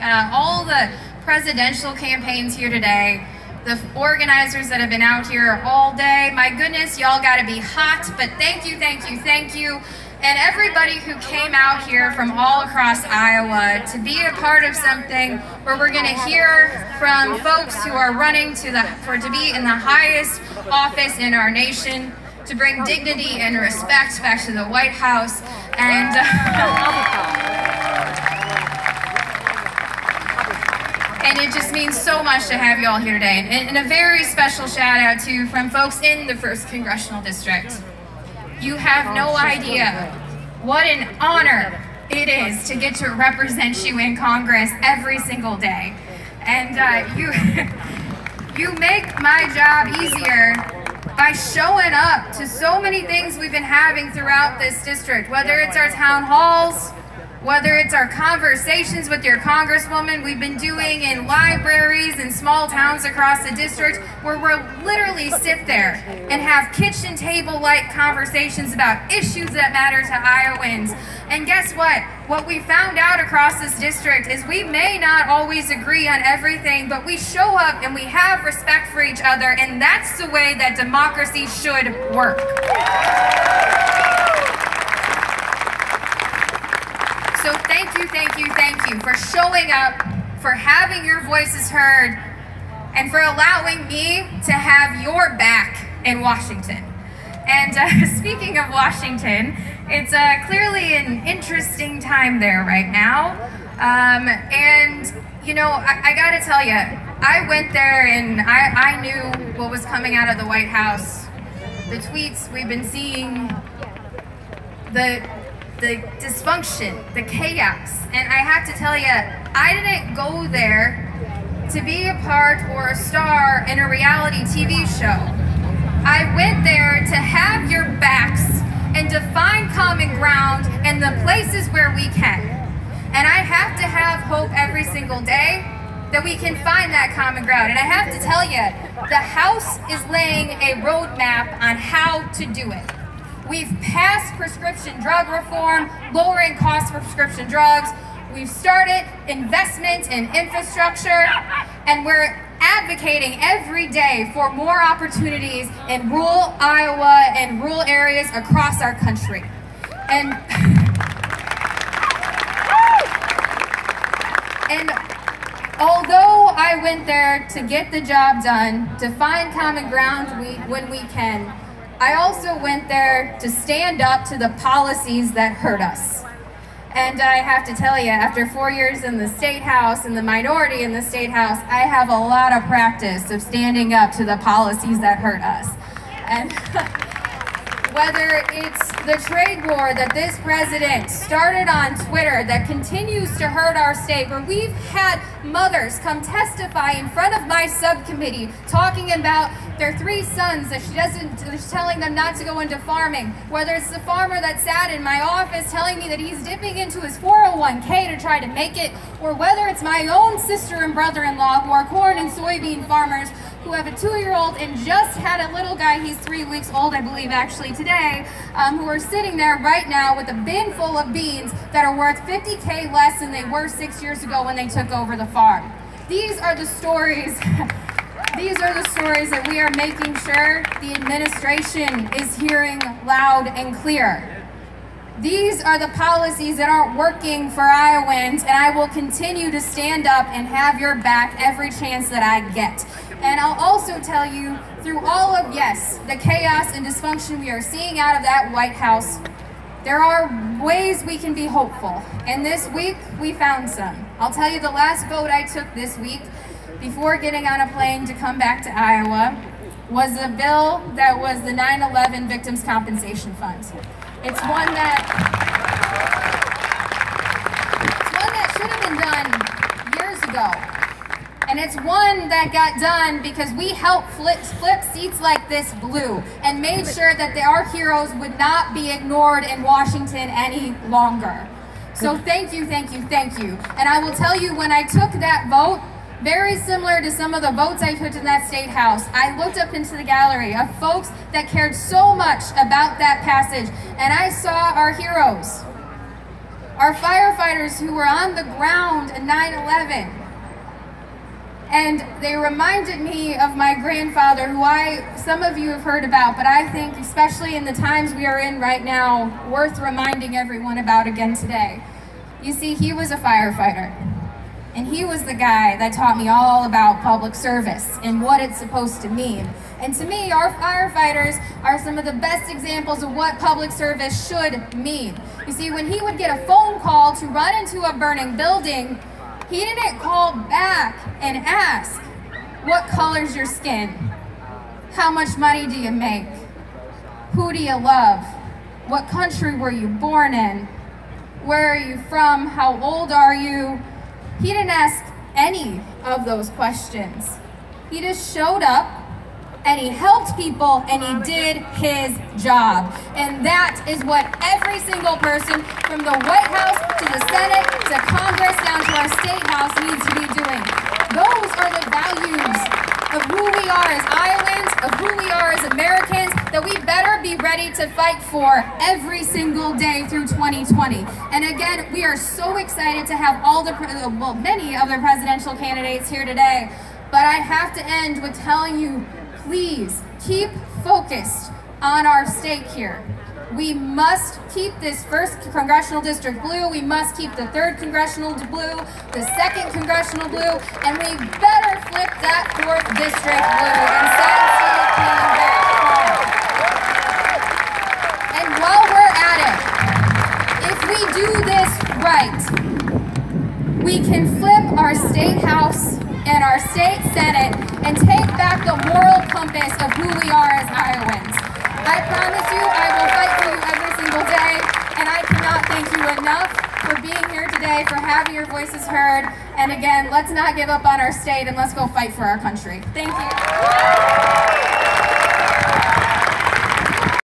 all the presidential campaigns here today, the organizers that have been out here all day. My goodness, y'all gotta be hot, but thank you, thank you, thank you. And everybody who came out here from all across Iowa to be a part of something where we're gonna hear from folks who are running to be in the highest office in our nation, to bring dignity and respect back to the White House. And and it just means so much to have you all here today. And a very special shout out to from folks in the 1st Congressional District. You have no idea what an honor it is to get to represent you in Congress every single day. And you make my job easier by showing up to so many things we've been having throughout this district, whether it's our town halls, whether it's our conversations with your congresswoman we've been doing in libraries and small towns across the district, where we'll literally sit there and have kitchen table-like conversations about issues that matter to Iowans. And guess what? What we found out across this district is we may not always agree on everything, but we show up and we have respect for each other, and that's the way that democracy should work. So thank you for showing up, for having your voices heard, and for allowing me to have your back in Washington. And speaking of Washington, it's clearly an interesting time there right now. And, you know, I gotta tell you, I went there and I knew what was coming out of the White House. The tweets we've been seeing, the dysfunction, the chaos. And I have to tell you, I didn't go there to be a part or a star in a reality TV show. I went there to have your backs and to find common ground in the places where we can. And I have to have hope every single day that we can find that common ground. And I have to tell you, the House is laying a roadmap on how to do it. We've passed prescription drug reform, lowering costs for prescription drugs. We've started investment in infrastructure, and we're advocating every day for more opportunities in rural Iowa and rural areas across our country. And although I went there to get the job done, to find common ground when we can, I also went there to stand up to the policies that hurt us. And I have to tell you, after 4 years in the State House and the minority in the State House, I have a lot of practice of standing up to the policies that hurt us. And whether it's the trade war that this president started on Twitter that continues to hurt our state, where we've had mothers come testify in front of my subcommittee talking about their 3 sons that she's telling them not to go into farming, whether it's the farmer that sat in my office telling me that he's dipping into his 401k to try to make it, or whether it's my own sister and brother-in-law who are corn and soybean farmers who have a 2-year-old and just had a little guy, he's 3 weeks old, I believe, actually today, who are sitting there right now with a bin full of beans that are worth $50K less than they were 6 years ago when they took over the farm. These are the stories that we are making sure the administration is hearing loud and clear. These are the policies that aren't working for Iowans, and I will continue to stand up and have your back every chance that I get. And I'll also tell you, through all of, yes, the chaos and dysfunction we are seeing out of that White House, there are ways we can be hopeful. And this week, we found some. I'll tell you, the last vote I took this week, before getting on a plane to come back to Iowa, was a bill that was the 9/11 Victims Compensation Fund. It's one that should have been done years ago. And it's one that got done because we helped flip seats like this blue and made sure that our heroes would not be ignored in Washington any longer. So thank you, thank you, thank you. And I will tell you, when I took that vote, very similar to some of the votes I took in that State House, I looked up into the gallery of folks that cared so much about that passage, and I saw our heroes. Our firefighters who were on the ground in 9/11. And they reminded me of my grandfather, who some of you have heard about, but I think, especially in the times we are in right now, worth reminding everyone about again today. You see, he was a firefighter, and he was the guy that taught me all about public service and what it's supposed to mean. And to me, our firefighters are some of the best examples of what public service should mean. You see, when he would get a phone call to run into a burning building, he didn't call back and ask, what color's your skin? How much money do you make? Who do you love? What country were you born in? Where are you from? How old are you? He didn't ask any of those questions. He just showed up and he helped people and he did his job. And that is what every single person from the White House to the Senate to Congress down to our state house needs to be doing. Those are the values of who we are as Iowans, of who we are as Americans, that we better be ready to fight for every single day through 2020. And again, we are so excited to have many of the presidential candidates here today. But I have to end with telling you, please keep focused on our stake here. We must keep this 1st Congressional District blue, we must keep the 3rd Congressional blue, the 2nd Congressional blue, and we better flip that 4th District blue and send Steve King back home. And while we're at it, if we do this right, we can flip our state house and our state senate and take back the moral compass of who we are as Iowans. I promise you I will fight for you every single day, and I cannot thank you enough for being here today, for having your voices heard. And again, let's not give up on our state and let's go fight for our country. Thank you.